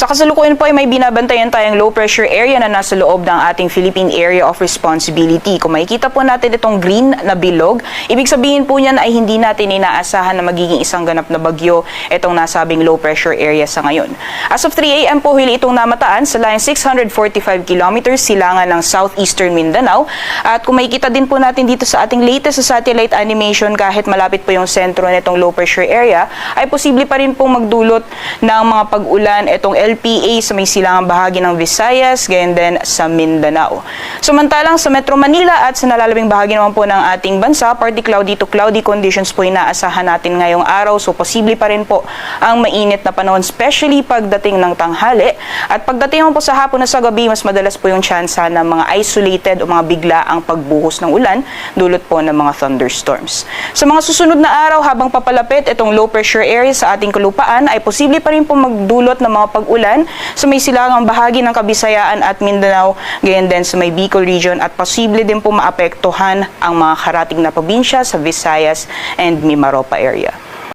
Sa kasalukuyan po ay may binabantayan tayong low pressure area na nasa loob ng ating Philippine Area of Responsibility. Kung makikita po natin itong green na bilog, ibig sabihin po niyan ay hindi natin inaasahan na magiging isang ganap na bagyo itong nasabing low pressure area sa ngayon. As of 3 a.m. po, huli itong namataan sa line 645 kilometers silangan ng southeastern Mindanao. At kung makikita din po natin dito sa ating latest sa satellite animation, kahit malapit po yung sentro nitong low pressure area, ay posible pa rin pong magdulot ng mga pag-ulan itong LPA sa may silangang bahagi ng Visayas, gayon din sa Mindanao. Samantalang sa Metro Manila at sa nalalabing bahagi naman po ng ating bansa, partly cloudy to cloudy conditions po inaasahan natin ngayong araw. So posible pa rin po ang mainit na panahon, especially pagdating ng tanghali. At pagdating naman po sa hapon na sa gabi, mas madalas po yung tsansa ng mga isolated o mga bigla ang pagbuhos ng ulan, dulot po ng mga thunderstorms. Sa mga susunod na araw, habang papalapit itong low pressure area sa ating kalupaan, ay posible pa rin po magdulot ng mga pag-ulan sa may silangang bahagi ng Kabisayaan at Mindanao, gayon din sa may Bicol region, at posible din po maapektuhan ang mga karating na probinsya sa Visayas and Mimaropa area.